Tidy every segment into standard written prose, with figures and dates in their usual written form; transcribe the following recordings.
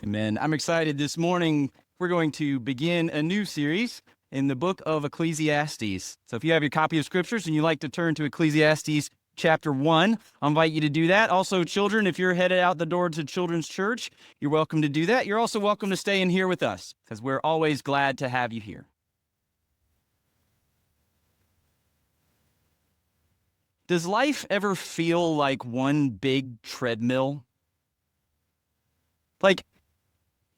Amen. I'm excited. This morning, we're going to begin a new series in the book of Ecclesiastes. So if you have your copy of scriptures and you'd like to turn to Ecclesiastes chapter 1, I'll invite you to do that. Also, children, if you're headed out the door to Children's Church, you're welcome to do that. You're also welcome to stay in here with us because we're always glad to have you here. Does life ever feel like one big treadmill? Like,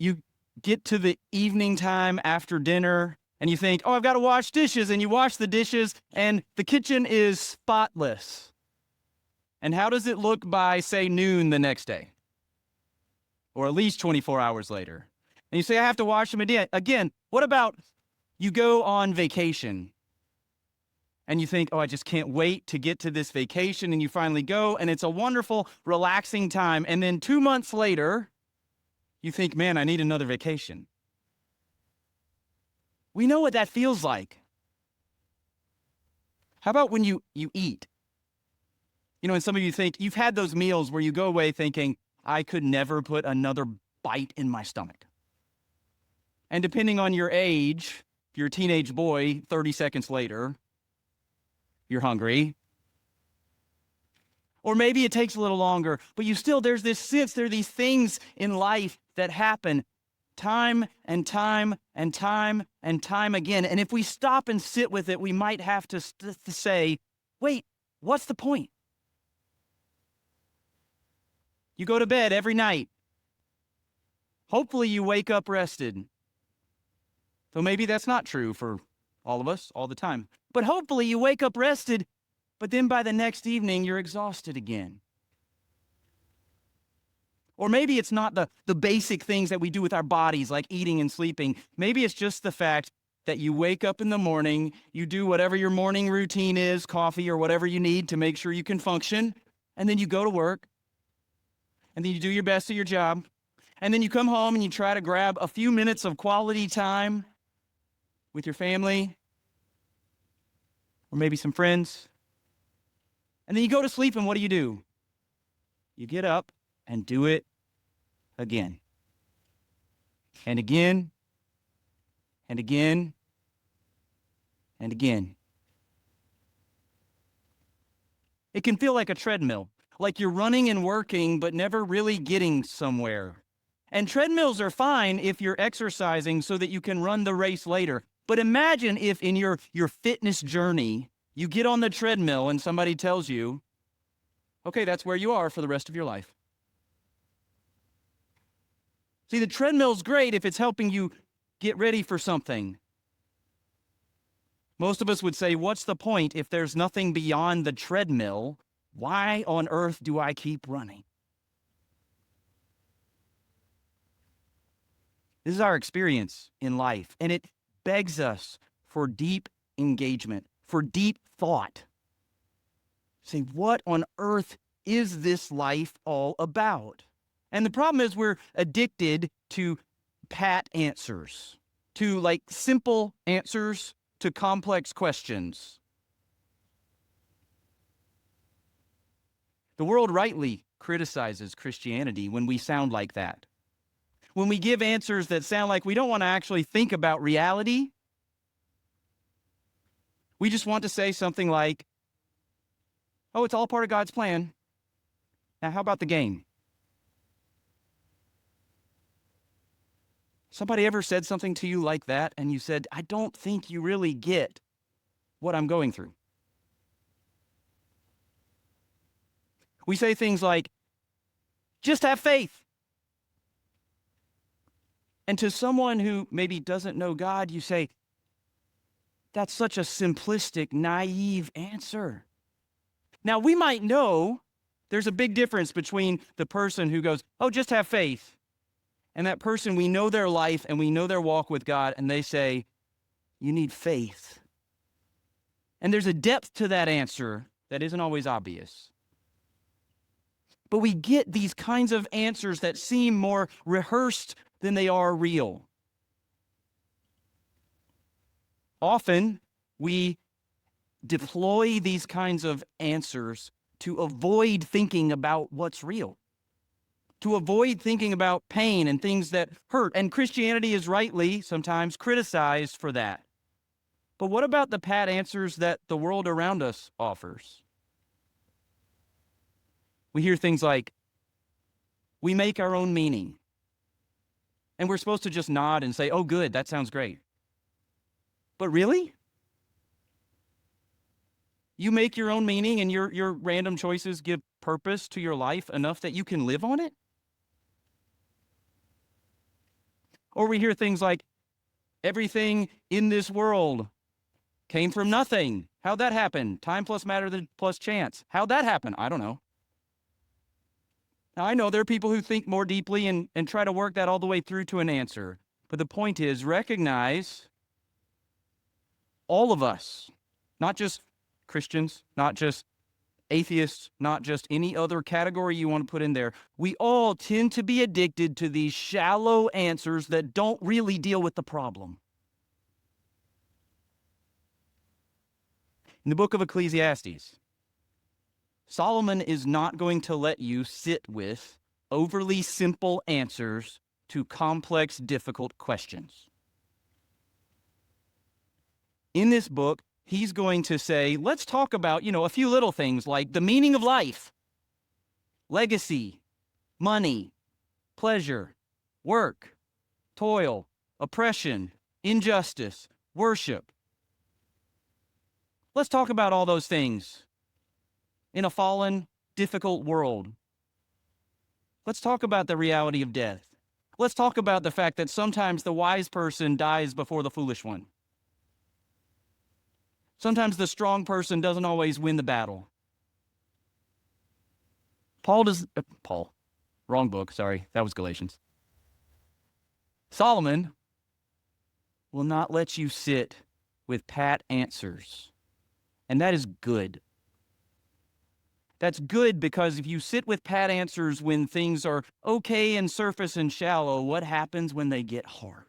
you get to the evening time after dinner and you think, oh, I've got to wash dishes. And you wash the dishes and the kitchen is spotless. And how does it look by, say, noon the next day? Or at least 24 hours later? And you say, I have to wash them again. What about you go on vacation and you think, oh, I just can't wait to get to this vacation. And you finally go and it's a wonderful, relaxing time. And then 2 months later, you think, man, I need another vacation. We know what that feels like. How about when you eat? You know, and some of you think, you've had those meals where you go away thinking, I could never put another bite in my stomach. And depending on your age, if you're a teenage boy, 30 seconds later, you're hungry. Or maybe it takes a little longer, but there's this sense, there are these things in life that happen time and time and time and time again. And if we stop and sit with it, we might have to say, wait, what's the point? You go to bed every night. Hopefully you wake up rested. So maybe that's not true for all of us all the time. But hopefully you wake up rested, but then by the next evening, you're exhausted again. Or maybe it's not the basic things that we do with our bodies, like eating and sleeping. Maybe it's just the fact that you wake up in the morning, you do whatever your morning routine is, coffee or whatever you need to make sure you can function, and then you go to work, and then you do your best at your job, and then you come home and you try to grab a few minutes of quality time with your family, or maybe some friends. And then you go to sleep, and what do? You get up and do it again. And again, and again, and again. It can feel like a treadmill, like you're running and working, but never really getting somewhere. And treadmills are fine if you're exercising so that you can run the race later. But imagine if in your fitness journey, you get on the treadmill and somebody tells you, okay, that's where you are for the rest of your life. See, the treadmill's great if it's helping you get ready for something. Most of us would say, what's the point if there's nothing beyond the treadmill? Why on earth do I keep running? This is our experience in life, and it begs us for deep engagement, for deep thought. Say, what on earth is this life all about? And the problem is we're addicted to pat answers, to like simple answers to complex questions. The world rightly criticizes Christianity when we sound like that. When we give answers that sound like we don't want to actually think about reality, we just want to say something like, oh, it's all part of God's plan. Now, how about the game? Somebody ever said something to you like that and you said, I don't think you really get what I'm going through? We say things like, just have faith. And to someone who maybe doesn't know God, you say, that's such a simplistic, naive answer. Now, we might know there's a big difference between the person who goes, oh, just have faith, and that person, we know their life and we know their walk with God, and they say, you need faith. And there's a depth to that answer that isn't always obvious. But we get these kinds of answers that seem more rehearsed than they are real. Often, we deploy these kinds of answers to avoid thinking about what's real. to avoid thinking about pain and things that hurt. And Christianity is rightly sometimes criticized for that. But what about the pat answers that the world around us offers? We hear things like, we make our own meaning. And we're supposed to just nod and say, oh, good, that sounds great. But really? You make your own meaning and your random choices give purpose to your life enough that you can live on it? Or we hear things like, everything in this world came from nothing. How'd that happen? Time plus matter plus chance. How'd that happen? I don't know. Now, I know there are people who think more deeply and try to work that all the way through to an answer. But the point is, recognize all of us, not just Christians, not just atheists, not just any other category you want to put in there. We all tend to be addicted to these shallow answers that don't really deal with the problem. In the book of Ecclesiastes, Solomon is not going to let you sit with overly simple answers to complex, difficult questions. In this book, he's going to say, let's talk about, a few little things like the meaning of life, legacy, money, pleasure, work, toil, oppression, injustice, worship. Let's talk about all those things in a fallen, difficult world. Let's talk about the reality of death. Let's talk about the fact that sometimes the wise person dies before the foolish one. Sometimes the strong person doesn't always win the battle. Wrong book, sorry, that was Galatians. Solomon will not let you sit with pat answers. And that is good. That's good because if you sit with pat answers when things are okay and surface and shallow, what happens when they get hard?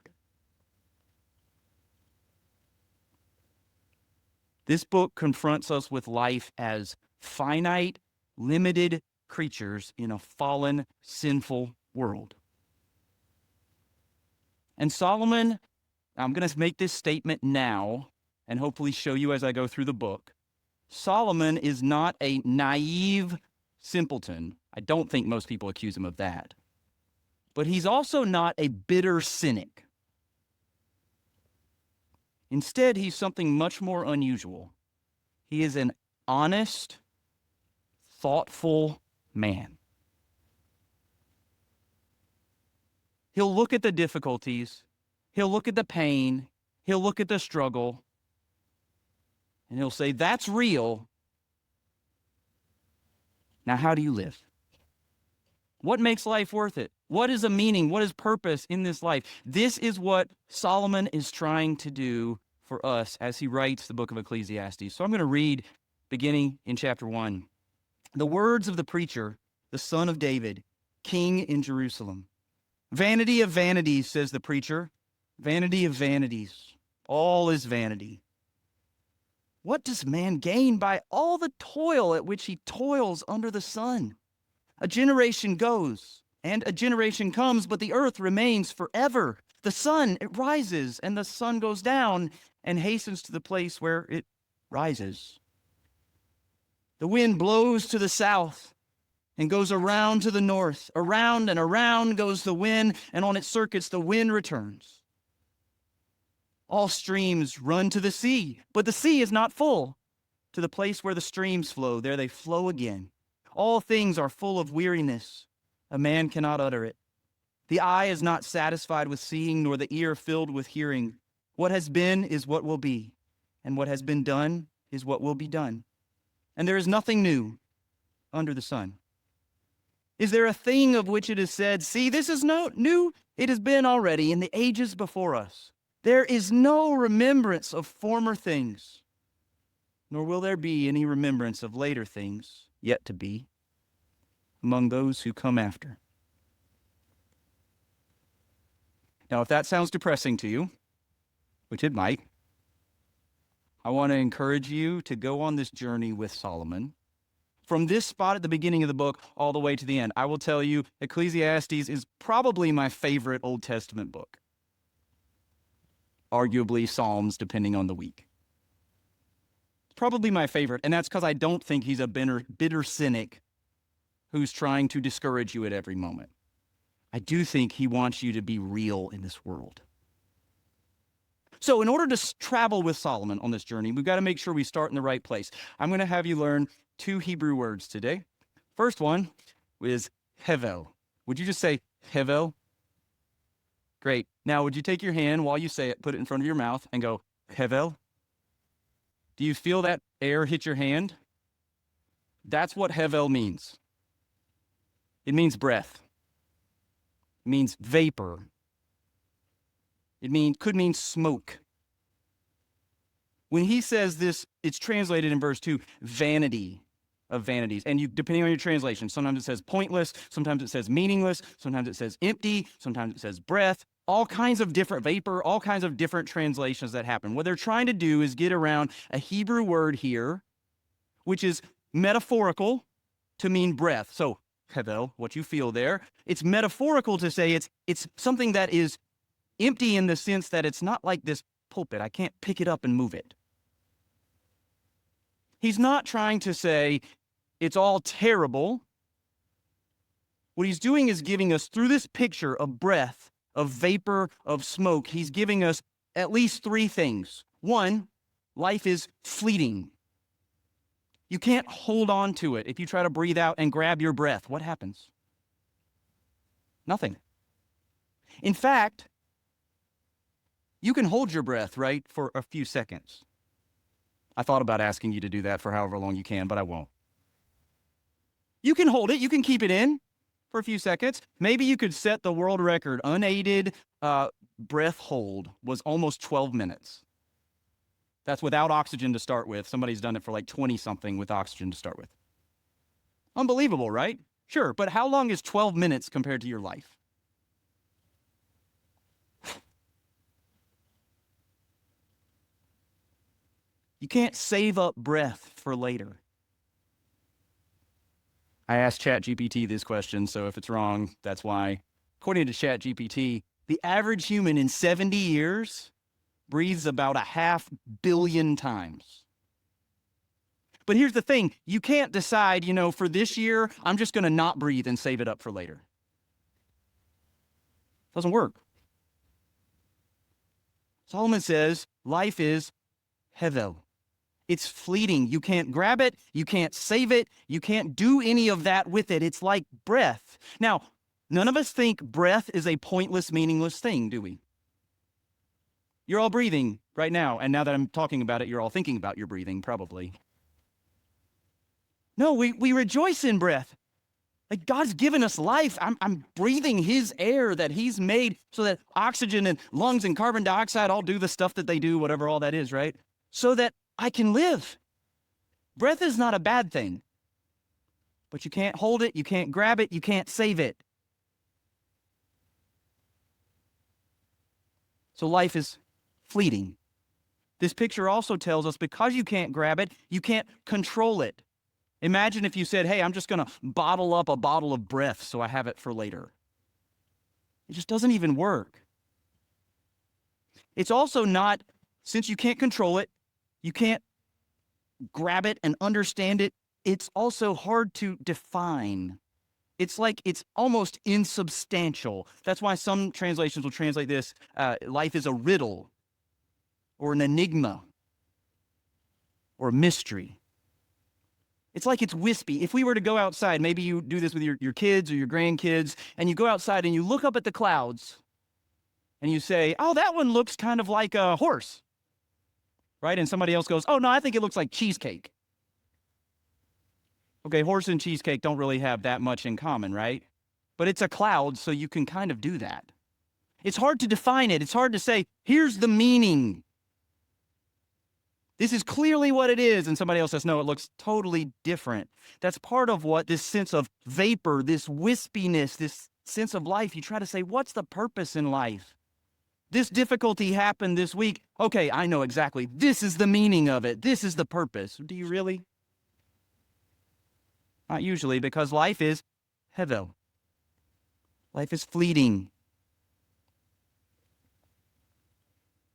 This book confronts us with life as finite, limited creatures in a fallen, sinful world. And Solomon, I'm going to make this statement now and hopefully show you as I go through the book. Solomon is not a naive simpleton. I don't think most people accuse him of that. But he's also not a bitter cynic. Instead, he's something much more unusual. He is an honest, thoughtful man. He'll look at the difficulties, he'll look at the pain, he'll look at the struggle, and he'll say, that's real. Now, how do you live? What makes life worth it? What is a meaning? What is purpose in this life? This is what Solomon is trying to do for us as he writes the book of Ecclesiastes. So I'm going to read beginning in chapter 1. The words of the preacher, the son of David, king in Jerusalem. Vanity of vanities, says the preacher. Vanity of vanities. All is vanity. What does man gain by all the toil at which he toils under the sun? A generation goes, and a generation comes, but the earth remains forever. The sun, it rises, and the sun goes down and hastens to the place where it rises. The wind blows to the south and goes around to the north. Around and around goes the wind, and on its circuits the wind returns. All streams run to the sea, but the sea is not full. To the place where the streams flow, there they flow again. All things are full of weariness. A man cannot utter it. The eye is not satisfied with seeing, nor the ear filled with hearing. What has been is what will be, and what has been done is what will be done. And there is nothing new under the sun. Is there a thing of which it is said, see, this is no new? It has been already in the ages before us. There is no remembrance of former things, nor will there be any remembrance of later things yet to be among those who come after. Now, if that sounds depressing to you, which it might, I want to encourage you to go on this journey with Solomon from this spot at the beginning of the book all the way to the end. I will tell you, Ecclesiastes is probably my favorite Old Testament book. Arguably Psalms, depending on the week. It's probably my favorite, and that's because I don't think he's a bitter cynic who's trying to discourage you at every moment. I do think he wants you to be real in this world. So in order to travel with Solomon on this journey, we've got to make sure we start in the right place. I'm going to have you learn 2 Hebrew words today. First one is Hevel. Would you just say Hevel? Great. Now, would you take your hand while you say it, put it in front of your mouth, and go, Hevel? Do you feel that air hit your hand? That's what Hevel means. It means breath. It means vapor. It could mean smoke. When he says this, it's translated in verse 2, vanity of vanities. And depending on your translation, sometimes it says pointless, sometimes it says meaningless, sometimes it says empty, sometimes it says breath, all kinds of different vapor, all kinds of different translations that happen. What they're trying to do is get around a Hebrew word here, which is metaphorical to mean breath. So, Hevel, what you feel there, it's metaphorical to say it's something that is empty in the sense that it's not like this pulpit. I can't pick it up and move it. He's not trying to say it's all terrible. What he's doing is giving us, through this picture of breath, of vapor, of smoke, he's giving us at least 3 things. 1, life is fleeting. You can't hold on to it. If you try to breathe out and grab your breath, what happens? Nothing. In fact, you can hold your breath, right, for a few seconds. I thought about asking you to do that for however long you can, but I won't. You can hold it. You can keep it in for a few seconds. Maybe you could set the world record. Unaided breath hold was almost 12 minutes. That's without oxygen to start with. Somebody's done it for like 20-something with oxygen to start with. Unbelievable, right? Sure, but how long is 12 minutes compared to your life? You can't save up breath for later. I asked ChatGPT this question, so if it's wrong, that's why. According to ChatGPT, the average human in 70 years breathes about 500 million times. But here's the thing, you can't decide, for this year, I'm just going to not breathe and save it up for later. Doesn't work. Solomon says life is Hevel. It's fleeting. You can't grab it. You can't save it. You can't do any of that with it. It's like breath. Now, none of us think breath is a pointless, meaningless thing, do we? You're all breathing right now, and now that I'm talking about it, you're all thinking about your breathing, probably. No, we rejoice in breath. Like God's given us life. I'm breathing his air that he's made so that oxygen and lungs and carbon dioxide all do the stuff that they do, whatever all that is, right? So that I can live. Breath is not a bad thing. But you can't hold it, you can't grab it, you can't save it. So life is fleeting. This picture also tells us because you can't grab it, you can't control it. Imagine if you said, hey, I'm just going to bottle up a bottle of breath so I have it for later. It just doesn't even work. It's also not, since you can't control it, you can't grab it and understand it, it's also hard to define. It's like it's almost insubstantial. That's why some translations will translate this, life is a riddle or an enigma or a mystery. It's like it's wispy. If we were to go outside, maybe you do this with your kids or your grandkids, and you go outside and you look up at the clouds and you say, oh, that one looks kind of like a horse, right? And somebody else goes, oh, no, I think it looks like cheesecake. Okay, horse and cheesecake don't really have that much in common, right? But it's a cloud, so you can kind of do that. It's hard to define it. It's hard to say, here's the meaning. This is clearly what it is. And somebody else says, no, it looks totally different. That's part of what this sense of vapor, this wispiness, this sense of life, you try to say, what's the purpose in life? This difficulty happened this week. Okay, I know exactly. This is the meaning of it. This is the purpose. Do you really? Not usually, because life is Hevel. Life is fleeting.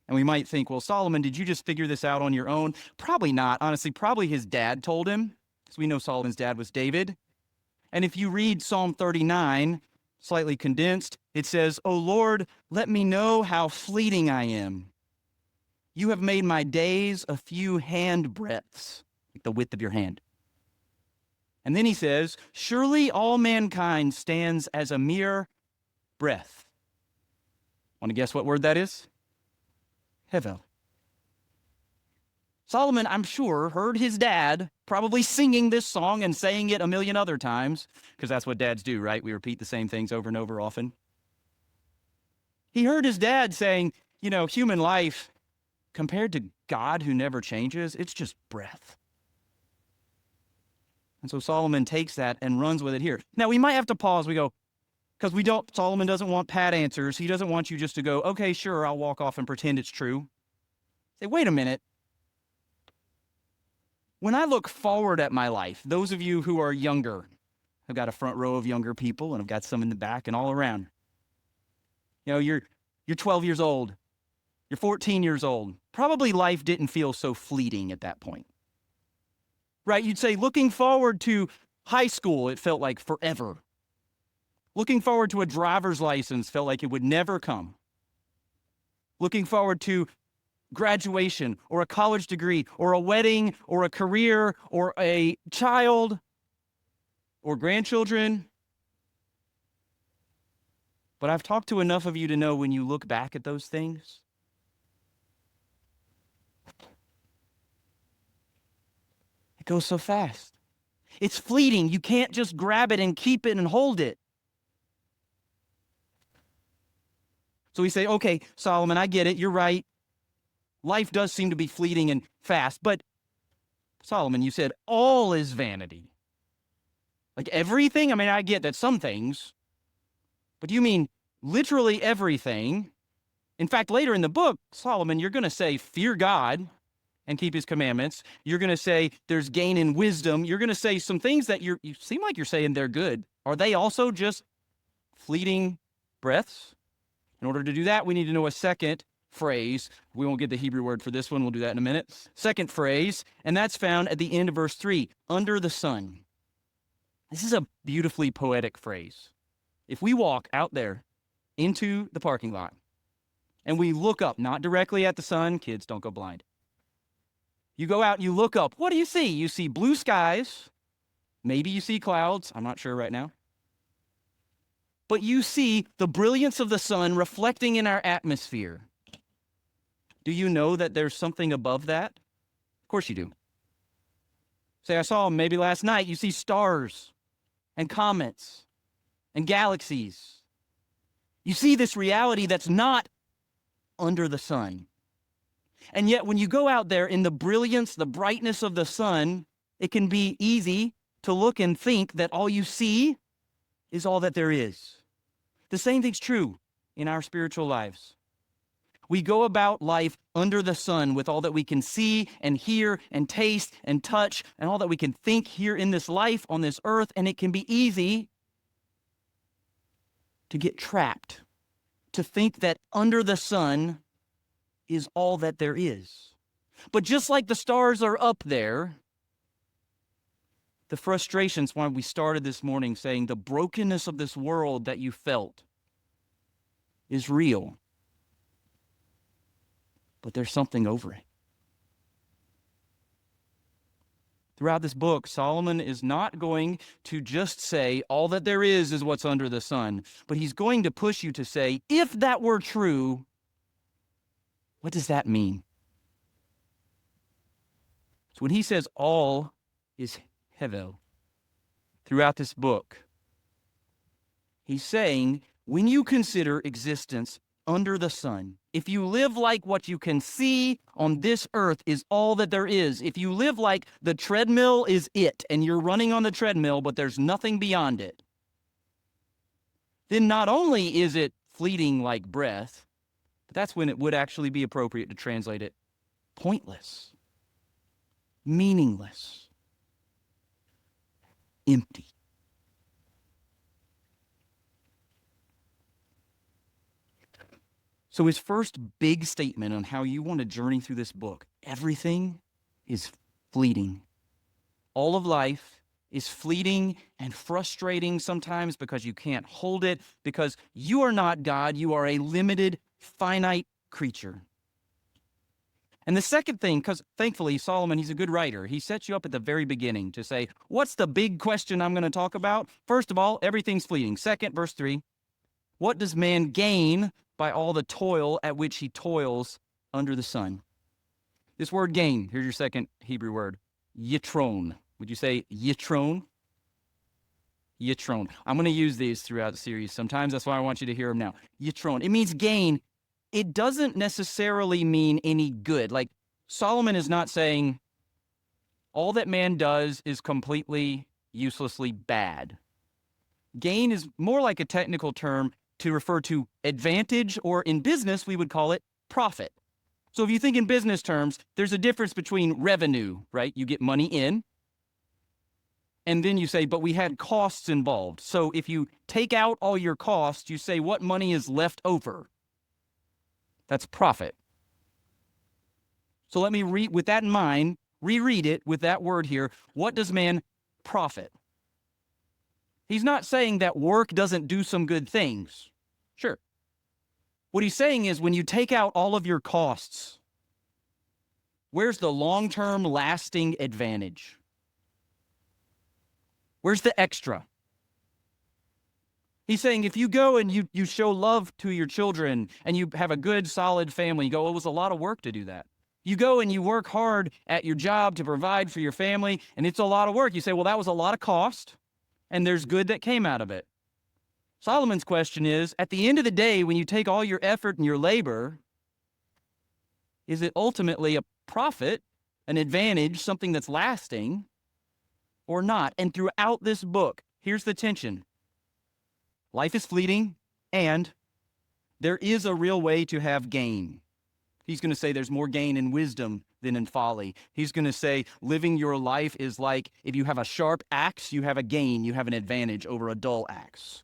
And we might think, well, Solomon, did you just figure this out on your own? Probably not. Honestly, probably his dad told him, because we know Solomon's dad was David. And if you read Psalm 39, slightly condensed, it says, "O Lord, let me know how fleeting I am. You have made my days a few hand breadths," like the width of your hand. And then he says, "Surely all mankind stands as a mere breath." Want to guess what word that is? Hevel. Solomon, I'm sure, heard his dad probably singing this song and saying it a million other times, because that's what dads do, right? We repeat the same things over and over often. He heard his dad saying, human life, compared to God who never changes, it's just breath. And so Solomon takes that and runs with it here. Now, we might have to pause. We go, because Solomon doesn't want pat answers. He doesn't want you just to go, okay, sure, I'll walk off and pretend it's true. Say, wait a minute. When I look forward at my life, those of you who are younger, I've got a front row of younger people, and I've got some in the back and all around. You're 12 years old. You're 14 years old. Probably life didn't feel so fleeting at that point. Right? You'd say, looking forward to high school, it felt like forever. Looking forward to a driver's license felt like it would never come. Looking forward to graduation or a college degree or a wedding or a career or a child or grandchildren. But I've talked to enough of you to know when you look back at those things, it goes so fast. It's fleeting. You can't just grab it and keep it and hold it. So we say, okay, Solomon, I get it. You're right. Life does seem to be fleeting and fast. But Solomon, you said all is vanity. Like everything? I mean, I get that some things. But you mean literally everything? In fact, later in the book, Solomon, you're going to say, fear God and keep his commandments. You're going to say there's gain in wisdom. You're going to say some things that you seem like you're saying they're good. Are they also just fleeting breaths? In order to do that, we need to know a second phrase. We won't get the Hebrew word for this one. We'll do that in a minute. Second phrase, and that's found at the end of verse 3, under the sun. This is a beautifully poetic phrase. If we walk out there into the parking lot and we look up, not directly at the sun, kids, don't go blind. You go out and you look up. What do you see? You see blue skies. Maybe you see clouds. I'm not sure right now. But you see the brilliance of the sun reflecting in our atmosphere. Do you know that there's something above that? Of course you do. Say, I saw maybe last night, you see stars and comets and galaxies. You see this reality that's not under the sun. And yet when you go out there in the brilliance, the brightness of the sun, it can be easy to look and think that all you see is all that there is. The same thing's true in our spiritual lives. We go about life under the sun with all that we can see and hear and taste and touch and all that we can think here in this life on this earth, and it can be easy to get trapped, to think that under the sun is all that there is. But just like the stars are up there, the frustrations, why we started this morning saying the brokenness of this world that you felt is real. But there's something over it. Throughout this book, Solomon is not going to just say all that there is what's under the sun, but he's going to push you to say, if that were true, what does that mean? So when he says all is Hevel throughout this book, he's saying when you consider existence under the sun, if you live like what you can see on this earth is all that there is, if you live like the treadmill is it, and you're running on the treadmill, but there's nothing beyond it, then not only is it fleeting like breath, but that's when it would actually be appropriate to translate it pointless, meaningless. empty. So his first big statement on how you want to journey through this book, everything is fleeting. All of life is fleeting and frustrating sometimes because you can't hold it, because you are not God. You are a limited, finite creature. And the second thing, because thankfully Solomon, he's a good writer. He sets you up at the very beginning to say, what's the big question I'm going to talk about? First of all, everything's fleeting. Second, verse 3, what does man gain by all the toil at which he toils under the sun? This word gain, here's your second Hebrew word, Yitron. Would you say Yitron? Yitron. I'm going to use these throughout the series sometimes. That's why I want you to hear them now. Yitron. It means gain. It doesn't necessarily mean any good. Like Solomon is not saying all that man does is completely uselessly bad. Gain is more like a technical term to refer to advantage, or in business, we would call it profit. So if you think in business terms, there's a difference between revenue, right? You get money in, and then you say, but we had costs involved. So if you take out all your costs, you say what money is left over. That's profit. So let me read, with that in mind, reread it with that word here. What does man profit? He's not saying that work doesn't do some good things. Sure. What he's saying is when you take out all of your costs, where's the long-term lasting advantage? Where's the extra? He's saying if you go and you show love to your children and you have a good, solid family, you go, it was a lot of work to do that. You go and you work hard at your job to provide for your family, and it's a lot of work. You say, well, that was a lot of cost, and there's good that came out of it. Solomon's question is, at the end of the day, when you take all your effort and your labor, is it ultimately a profit, an advantage, something that's lasting, or not? And throughout this book, here's the tension. Life is fleeting, and there is a real way to have gain. He's going to say there's more gain in wisdom than in folly. He's going to say living your life is like if you have a sharp axe, you have a gain, you have an advantage over a dull axe.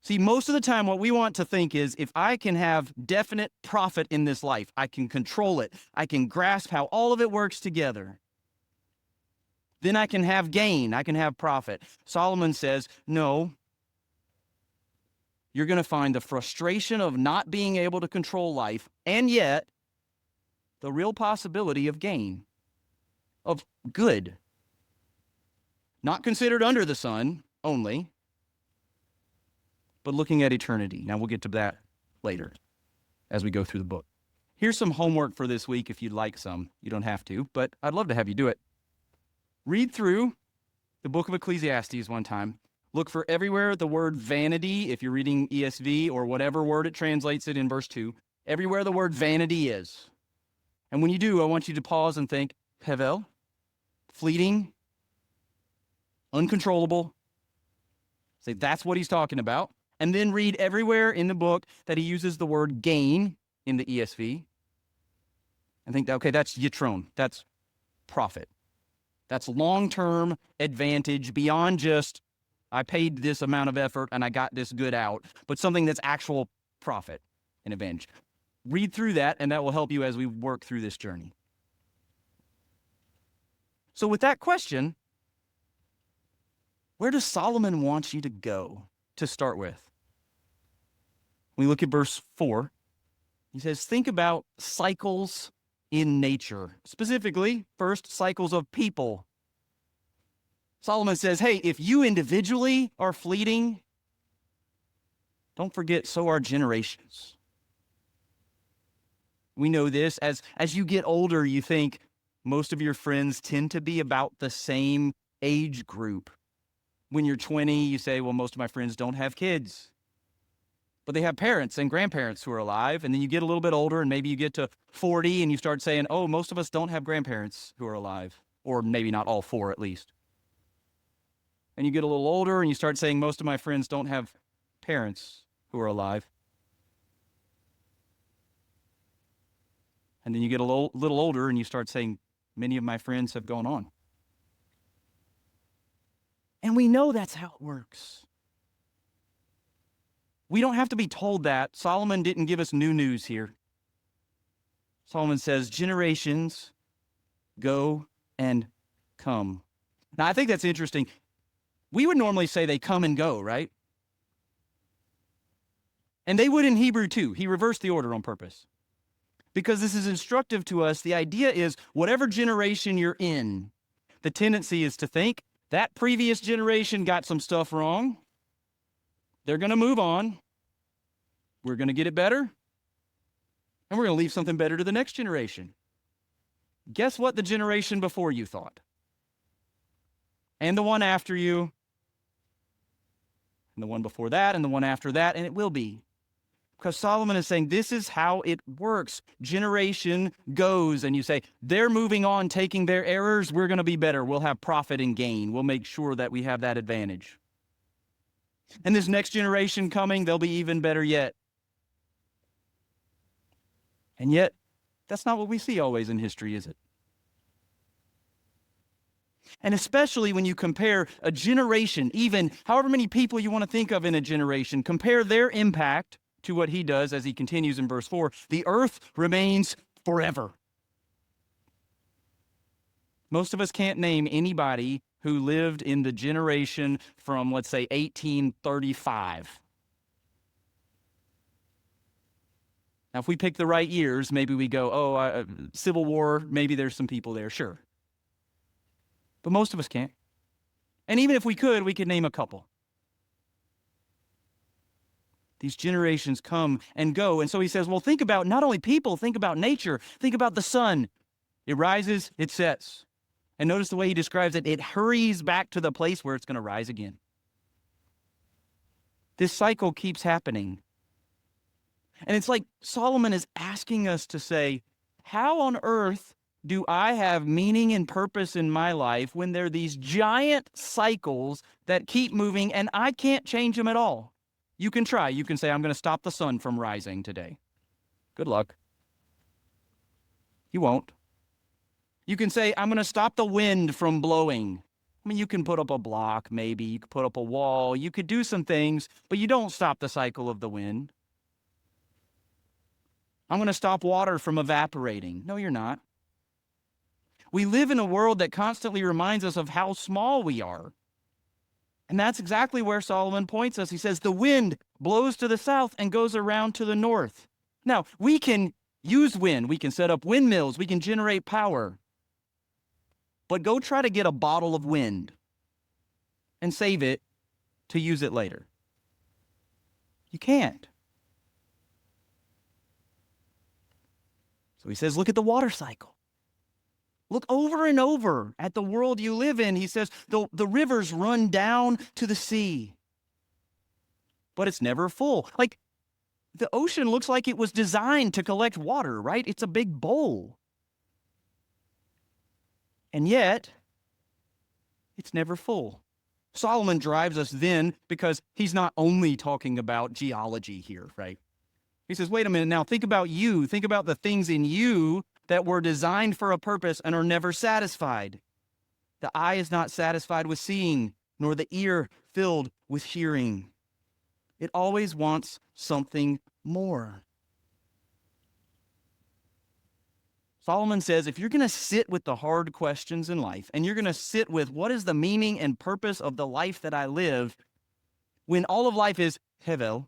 See, most of the time what we want to think is if I can have definite profit in this life, I can control it, I can grasp how all of it works together, then I can have gain, I can have profit. Solomon says, no, you're going to find the frustration of not being able to control life, and yet the real possibility of gain, of good. Not considered under the sun only, but looking at eternity. Now we'll get to that later as we go through the book. Here's some homework for this week if you'd like some. You don't have to, but I'd love to have you do it. Read through the book of Ecclesiastes one time. Look for everywhere the word vanity, if you're reading ESV or whatever word it translates it in verse 2, everywhere the word vanity is. And when you do, I want you to pause and think, Hevel, fleeting, uncontrollable. Say, that's what he's talking about. And then read everywhere in the book that he uses the word gain in the ESV. And think, okay, that's Yitron, that's profit. That's long-term advantage beyond just, I paid this amount of effort and I got this good out, but something that's actual profit and advantage. Read through that, and that will help you as we work through this journey. So with that question, where does Solomon want you to go to start with? We look at verse 4. He says, think about cycles in nature. Specifically, first, cycles of people. Solomon says, hey, if you individually are fleeting, don't forget, so are generations. We know this. As you get older, you think most of your friends tend to be about the same age group. When you're 20, you say, well, most of my friends don't have kids, but they have parents and grandparents who are alive. And then you get a little bit older, and maybe you get to 40 and you start saying, oh, most of us don't have grandparents who are alive, or maybe not all four at least. And you get a little older and you start saying, most of my friends don't have parents who are alive. And then you get a little older and you start saying, many of my friends have gone on. And we know that's how it works. We don't have to be told that. Solomon didn't give us new news here. Solomon says, generations go and come. Now, I think that's interesting. We would normally say they come and go, right? And they would in Hebrew too. He reversed the order on purpose. Because this is instructive to us. The idea is whatever generation you're in, the tendency is to think that previous generation got some stuff wrong. They're going to move on. We're going to get it better. And we're going to leave something better to the next generation. Guess what the generation before you thought? And the one after you. And the one before that, and the one after that, and it will be. Because Solomon is saying this is how it works. Generation goes, and you say, they're moving on, taking their errors, we're going to be better. We'll have profit and gain. We'll make sure that we have that advantage. And this next generation coming, they'll be even better yet. And yet, that's not what we see always in history, is it? And especially when you compare a generation, even however many people you want to think of in a generation, compare their impact to what he does as he continues in verse 4. The earth remains forever. Most of us can't name anybody who lived in the generation from, let's say, 1835. Now, if we pick the right years, maybe we go, Civil War, maybe there's some people there, sure. But most of us can't. And even if we could name a couple. These generations come and go. And so he says, well, think about not only people, think about nature. Think about the sun. It rises, it sets. And notice the way he describes it. It hurries back to the place where it's going to rise again. This cycle keeps happening. And it's like Solomon is asking us to say, how on earth do I have meaning and purpose in my life when there are these giant cycles that keep moving and I can't change them at all? You can try. You can say, I'm going to stop the sun from rising today. Good luck. You won't. You can say, I'm going to stop the wind from blowing. I mean, you can put up a block, maybe. You could put up a wall. You could do some things, but you don't stop the cycle of the wind. I'm going to stop water from evaporating. No, you're not. We live in a world that constantly reminds us of how small we are. And that's exactly where Solomon points us. He says, the wind blows to the south and goes around to the north. Now, we can use wind. We can set up windmills. We can generate power. But go try to get a bottle of wind and save it to use it later. You can't. So he says, look at the water cycle. Look over and over at the world you live in. He says, the rivers run down to the sea, but it's never full. Like, the ocean looks like it was designed to collect water, right? It's a big bowl. And yet, it's never full. Solomon drives us then because he's not only talking about geology here, right? He says, wait a minute now, think about you. Think about the things in you that were designed for a purpose and are never satisfied. The eye is not satisfied with seeing, nor the ear filled with hearing. It always wants something more. Solomon says, if you're going to sit with the hard questions in life, and you're going to sit with what is the meaning and purpose of the life that I live, when all of life is Hevel,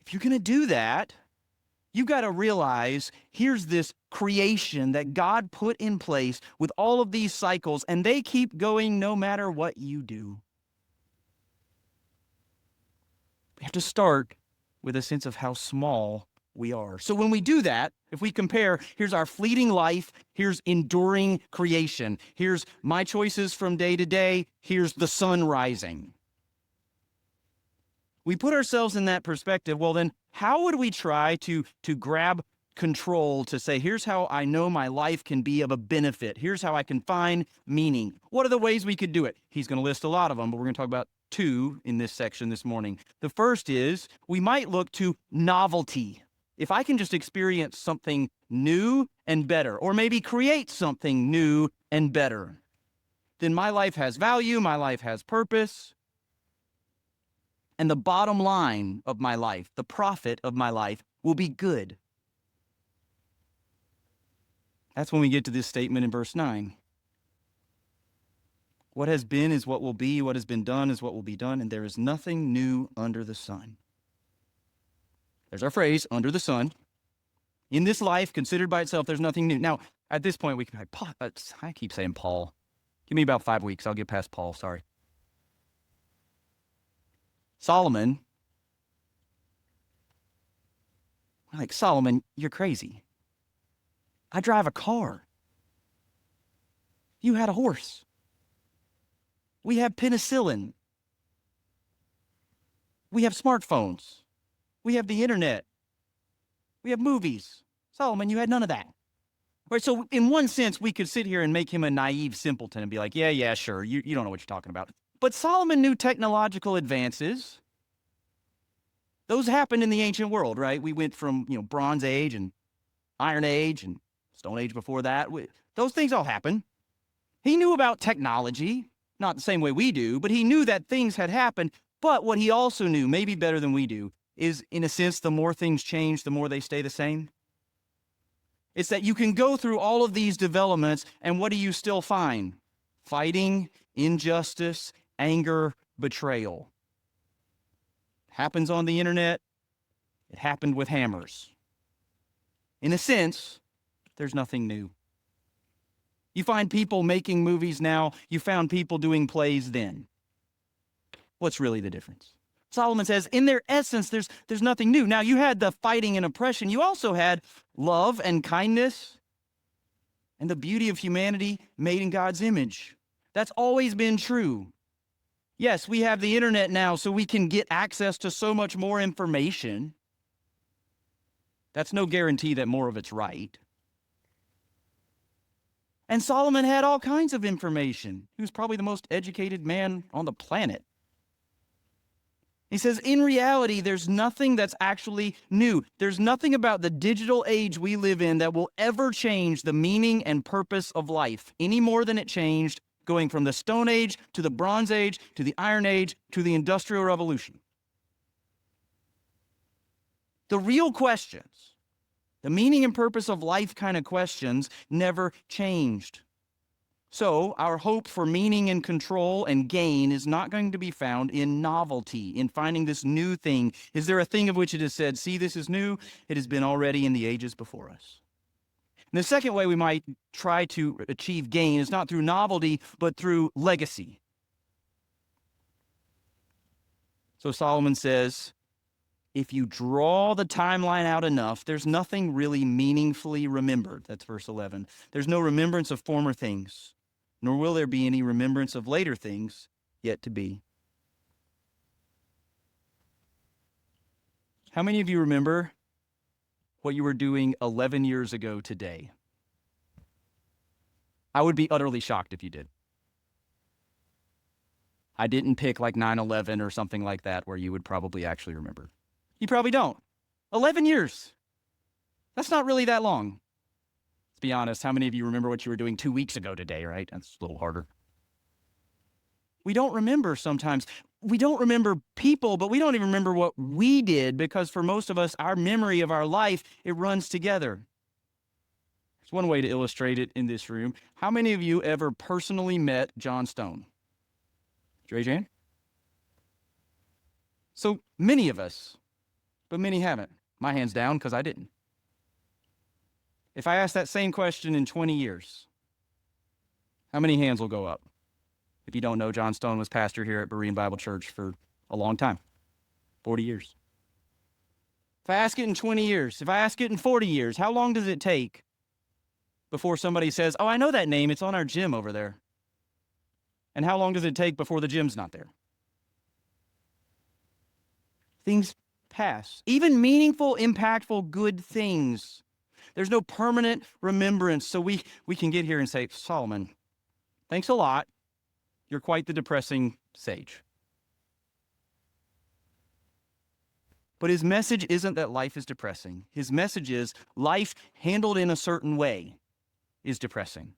if you're going to do that, you've got to realize here's this creation that God put in place with all of these cycles, and they keep going no matter what you do. We have to start with a sense of how small we are. So when we do that, if we compare, here's our fleeting life, here's enduring creation, here's my choices from day to day, here's the sun rising. We put ourselves in that perspective, well then, how would we try to grab control to say, here's how I know my life can be of a benefit. Here's how I can find meaning. What are the ways we could do it? He's going to list a lot of them, but we're going to talk about two in this section this morning. The first is we might look to novelty. If I can just experience something new and better, or maybe create something new and better. then my life has value, my life has purpose. And the bottom line of my life, the profit of my life, will be good. That's when we get to this statement in verse 9. What has been is what will be, what has been done is what will be done, and there is nothing new under the sun. There's our phrase, under the sun. In this life, considered by itself, there's nothing new. Now, at this point, we can I keep saying Paul. Give me about 5 weeks. I'll get past Paul. Sorry. Solomon. We're like, Solomon, you're crazy. I drive a car. You had a horse. We have penicillin. We have smartphones. We have the internet. We have movies. Solomon, you had none of that. Right, so in one sense, we could sit here and make him a naive simpleton and be like, yeah, sure, you don't know what you're talking about. But Solomon knew technological advances. Those happened in the ancient world, right? We went from, Bronze Age and Iron Age and Stone Age before that. Those things all happened. He knew about technology, not the same way we do, but he knew that things had happened. But what he also knew, maybe better than we do, is, in a sense, the more things change, the more they stay the same. It's that you can go through all of these developments, and what do you still find? Fighting, injustice, anger, betrayal. Happens on the internet. It happened with hammers. In a sense, there's nothing new. You find people making movies now. You found people doing plays then. What's really the difference? Solomon says, in their essence, there's nothing new. Now, you had the fighting and oppression. You also had love and kindness and the beauty of humanity made in God's image. That's always been true. Yes, we have the internet now, so we can get access to so much more information. That's no guarantee that more of it's right. And Solomon had all kinds of information. He was probably the most educated man on the planet. He says, in reality, there's nothing that's actually new. There's nothing about the digital age we live in that will ever change the meaning and purpose of life, any more than it changed going from the Stone Age to the Bronze Age to the Iron Age to the Industrial Revolution. The real questions, the meaning and purpose of life kind of questions, never changed. So our hope for meaning and control and gain is not going to be found in novelty, in finding this new thing. Is there a thing of which it is said, see, this is new? It has been already in the ages before us. And the second way we might try to achieve gain is not through novelty, but through legacy. So Solomon says, if you draw the timeline out enough, there's nothing really meaningfully remembered. That's verse 11. There's no remembrance of former things, nor will there be any remembrance of later things yet to be. How many of you remember what you were doing 11 years ago today? I would be utterly shocked if you did. I didn't pick like 9/11 or something like that where you would probably actually remember. You probably don't. 11 years. That's not really that long. Let's be honest, how many of you remember what you were doing 2 weeks ago today, right? That's a little harder. We don't remember sometimes. We don't remember people, but we don't even remember what we did because for most of us, our memory of our life, it runs together. There's one way to illustrate it in this room. How many of you ever personally met John Stone? Did you raise your hand? So many of us, but many haven't. My hand's down because I didn't. If I ask that same question in 20 years, how many hands will go up? If you don't know, John Stone was pastor here at Berean Bible Church for a long time, 40 years. If I ask it in 20 years, if I ask it in 40 years, how long does it take before somebody says, oh, I know that name, it's on our gym over there? And how long does it take before the gym's not there? Things pass. Even meaningful, impactful, good things. There's no permanent remembrance. So we can get here and say, Solomon, thanks a lot. You're quite the depressing sage. But his message isn't that life is depressing. His message is life handled in a certain way is depressing.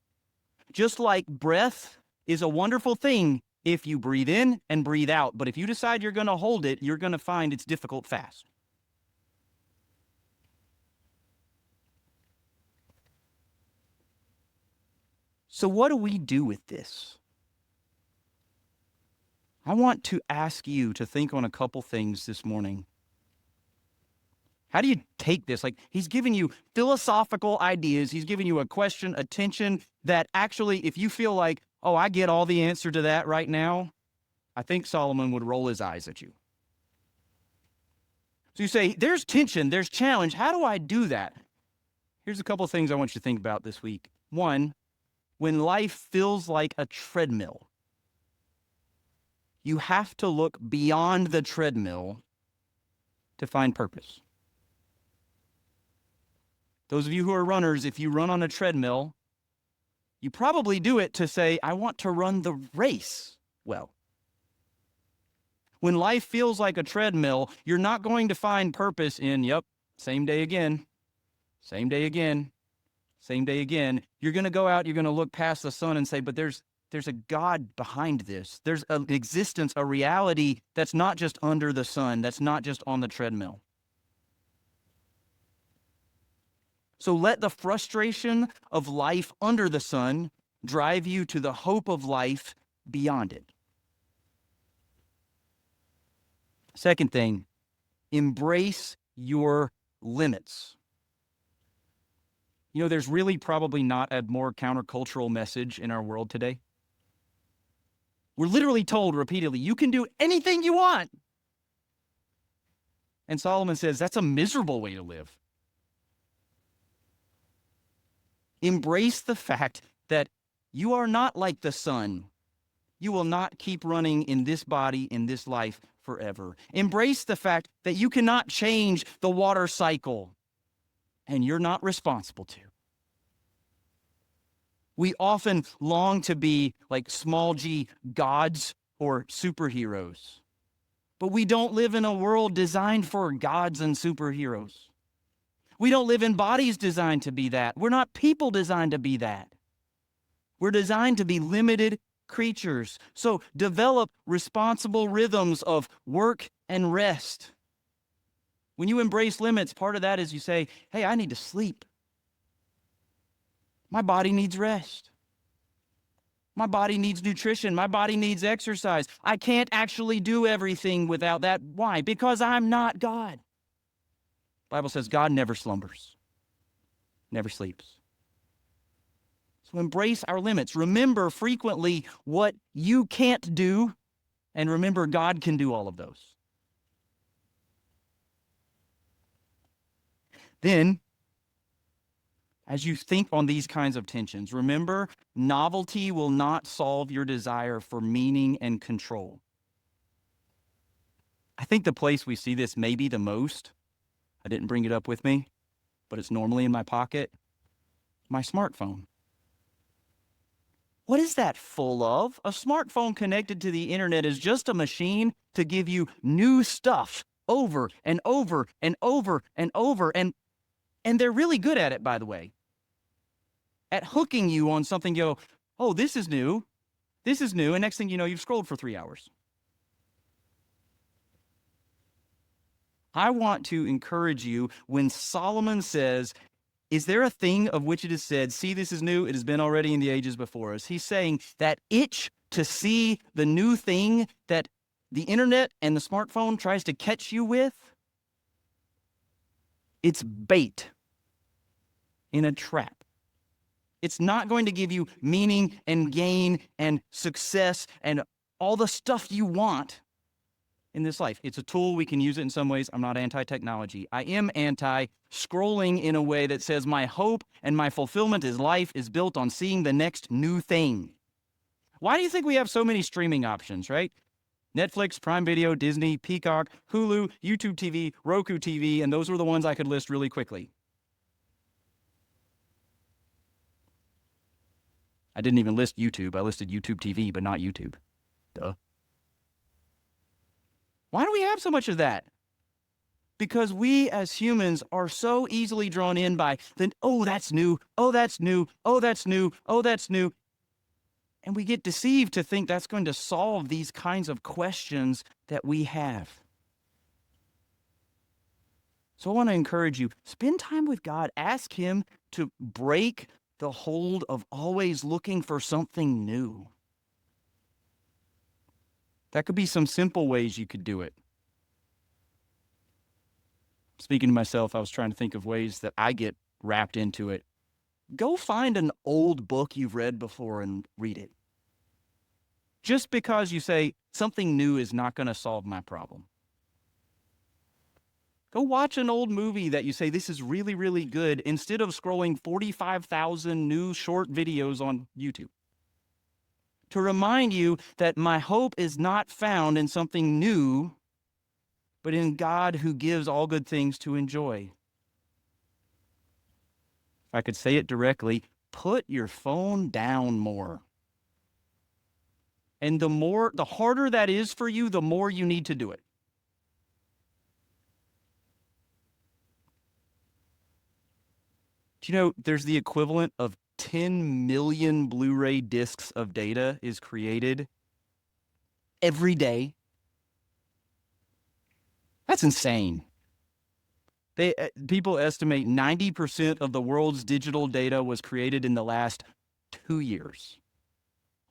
Just like breath is a wonderful thing if you breathe in and breathe out. But if you decide you're going to hold it, you're going to find it's difficult fast. So what do we do with this? I want to ask you to think on a couple things this morning. How do you take this? Like, he's giving you philosophical ideas. He's giving you a question, a tension that actually, if you feel like, oh, I get all the answer to that right now, I think Solomon would roll his eyes at you. So you say, there's tension, there's challenge. How do I do that? Here's a couple of things I want you to think about this week. One, when life feels like a treadmill, you have to look beyond the treadmill to find purpose. Those of you who are runners, if you run on a treadmill, you probably do it to say, I want to run the race well. When life feels like a treadmill, you're not going to find purpose in, same day again, same day again, same day again. You're going to go out, you're going to look past the sun and say, but there's a God behind this. There's an existence, a reality that's not just under the sun, that's not just on the treadmill. So let the frustration of life under the sun drive you to the hope of life beyond it. Second thing, embrace your limits. You know, there's really probably not a more countercultural message in our world today. We're literally told repeatedly, you can do anything you want. And Solomon says that's a miserable way to live. Embrace the fact that you are not like the sun. You will not keep running in this body, in this life forever. Embrace the fact that you cannot change the water cycle, and you're not responsible to. We often long to be like small g gods or superheroes, but we don't live in a world designed for gods and superheroes. We don't live in bodies designed to be that. We're not people designed to be that. We're designed to be limited creatures. So develop responsible rhythms of work and rest. When you embrace limits, part of that is you say, hey, I need to sleep. My body needs rest. My body needs nutrition. My body needs exercise. I can't actually do everything without that. Why? Because I'm not God. The Bible says God never slumbers, never sleeps. So embrace our limits. Remember frequently what you can't do, and remember God can do all of those. Then, as you think on these kinds of tensions, remember, novelty will not solve your desire for meaning and control. I think the place we see this maybe the most, I didn't bring it up with me, but it's normally in my pocket, my smartphone. What is that full of? A smartphone connected to the internet is just a machine to give you new stuff over and over and over and over. And they're really good at it, by the way. At hooking you on something, you go, oh, this is new. This is new. And next thing you know, you've scrolled for 3 hours. I want to encourage you when Solomon says, is there a thing of which it is said, see, this is new, it has been already in the ages before us. He's saying that itch to see the new thing that the internet and the smartphone tries to catch you with, it's bait in a trap. It's not going to give you meaning and gain and success and all the stuff you want in this life. It's a tool. We can use it in some ways. I'm not anti-technology. I am anti-scrolling in a way that says my hope and my fulfillment in life is built on seeing the next new thing. Why do you think we have so many streaming options, right? Netflix, Prime Video, Disney, Peacock, Hulu, YouTube TV, Roku TV, and those were the ones I could list really quickly. I didn't even list YouTube. I listed YouTube TV, but not YouTube. Duh. Why do we have so much of that? Because we as humans are so easily drawn in by, oh, that's new, oh, that's new, oh, that's new, oh, that's new. And we get deceived to think that's going to solve these kinds of questions that we have. So I want to encourage you, spend time with God. Ask Him to break the hold of always looking for something new. That could be some simple ways you could do it. Speaking to myself, I was trying to think of ways that I get wrapped into it. Go find an old book you've read before and read it. Just because you say something new is not going to solve my problem. Go watch an old movie that you say, this is really, really good, instead of scrolling 45,000 new short videos on YouTube. To remind you that my hope is not found in something new, but in God who gives all good things to enjoy. If I could say it directly, put your phone down more. And the harder that is for you, the more you need to do it. Do you know there's the equivalent of 10 million Blu-ray discs of data is created every day? That's insane. People estimate 90% of the world's digital data was created in the last 2 years.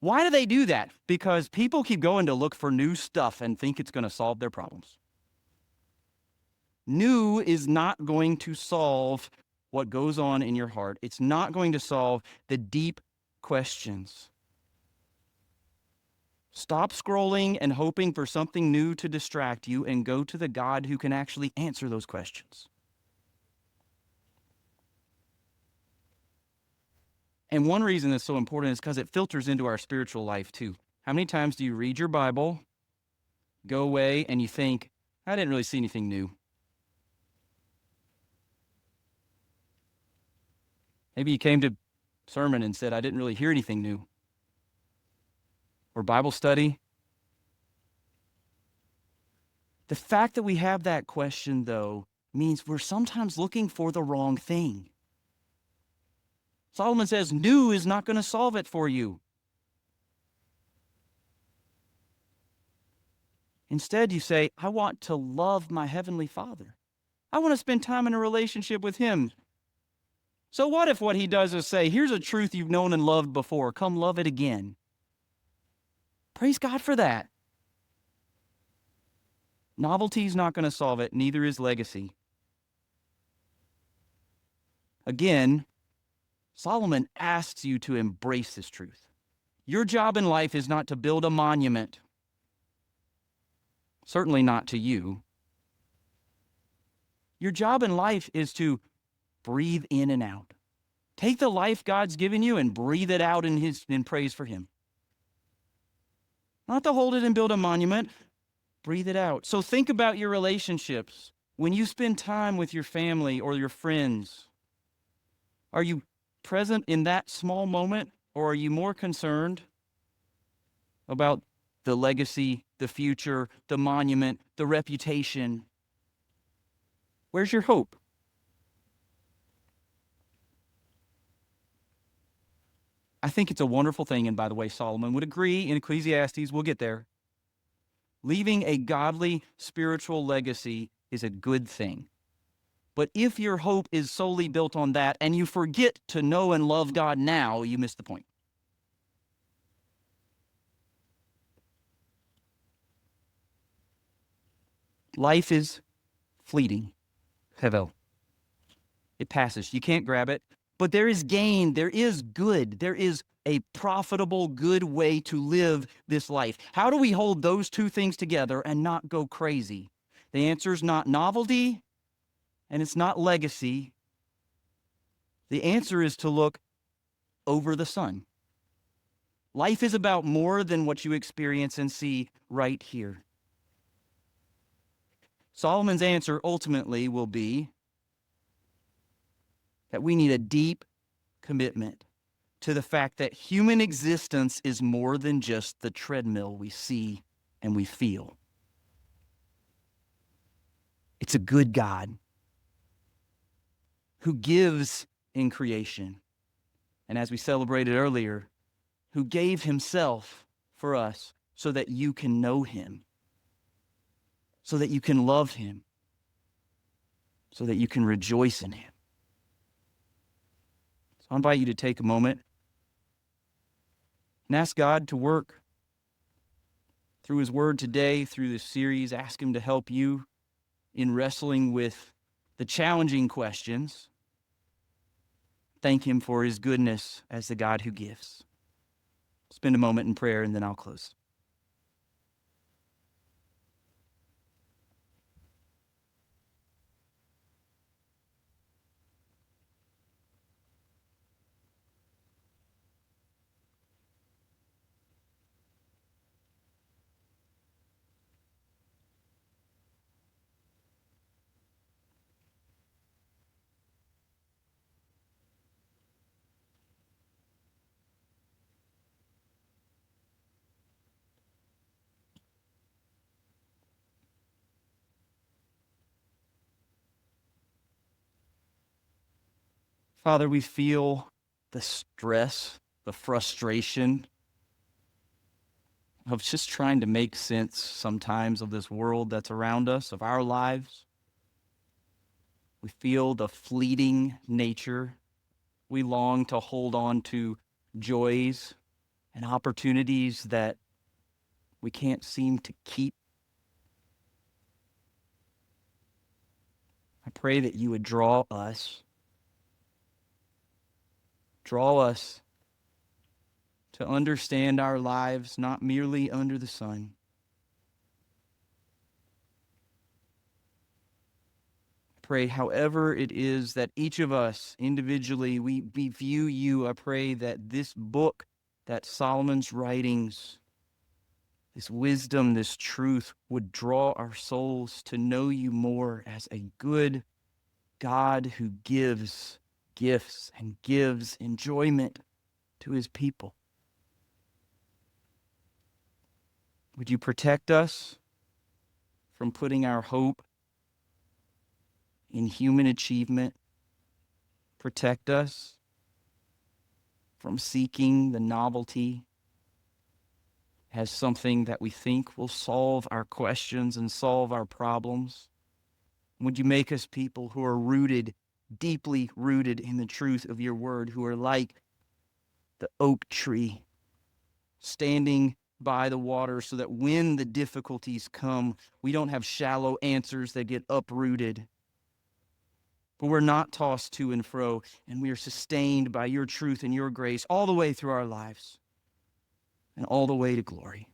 Why do they do that? Because people keep going to look for new stuff and think it's going to solve their problems. New is not going to solve what goes on in your heart. It's not going to solve the deep questions. Stop scrolling and hoping for something new to distract you and go to the God who can actually answer those questions. And one reason it's so important is because it filters into our spiritual life too. How many times do you read your Bible, go away, and you think, I didn't really see anything new? Maybe you came to sermon and said, I didn't really hear anything new. Or Bible study. The fact that we have that question, though, means we're sometimes looking for the wrong thing. Solomon says, new is not going to solve it for you. Instead, you say, I want to love my Heavenly Father. I want to spend time in a relationship with Him. So what if what He does is say, here's a truth you've known and loved before. Come love it again. Praise God for that. Novelty is not going to solve it. Neither is legacy. Again, Solomon asks you to embrace this truth. Your job in life is not to build a monument. Certainly not to you. Your job in life is to breathe in and out. Take the life God's given you and breathe it out in praise for Him. Not to hold it and build a monument. Breathe it out. So think about your relationships. When you spend time with your family or your friends, are you present in that small moment, or are you more concerned about the legacy, the future, the monument, the reputation? Where's your hope? I think it's a wonderful thing, and by the way, Solomon would agree in Ecclesiastes, we'll get there. Leaving a godly spiritual legacy is a good thing. But if your hope is solely built on that and you forget to know and love God now, you miss the point. Life is fleeting. Hevel. It passes. You can't grab it. But there is gain. There is good. There is a profitable, good way to live this life. How do we hold those two things together and not go crazy? The answer is not novelty, and it's not legacy. The answer is to look over the sun. Life is about more than what you experience and see right here. Solomon's answer ultimately will be that we need a deep commitment to the fact that human existence is more than just the treadmill we see and we feel. It's a good God who gives in creation. And as we celebrated earlier, who gave himself for us so that you can know him, so that you can love him, so that you can rejoice in him. So I invite you to take a moment and ask God to work through his word today, through this series. Ask him to help you in wrestling with the challenging questions. Thank him for his goodness as the God who gives. Spend a moment in prayer, and then I'll close. Father, we feel the stress, the frustration of just trying to make sense sometimes of this world that's around us, of our lives. We feel the fleeting nature. We long to hold on to joys and opportunities that we can't seem to keep. I pray that you would draw us to understand our lives not merely under the sun. Pray, however it is that each of us individually, we view you, I pray that this book, that Solomon's writings, this wisdom, this truth would draw our souls to know you more as a good God who gives gifts and gives enjoyment to his people. Would you protect us from putting our hope in human achievement? Protect us from seeking the novelty as something that we think will solve our questions and solve our problems. Would you make us people who are rooted, deeply rooted in the truth of your word, who are like the oak tree, standing by the water so that when the difficulties come, we don't have shallow answers that get uprooted, but we're not tossed to and fro, and we are sustained by your truth and your grace all the way through our lives and all the way to glory.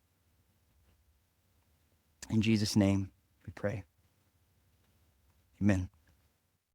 In Jesus' name we pray. Amen.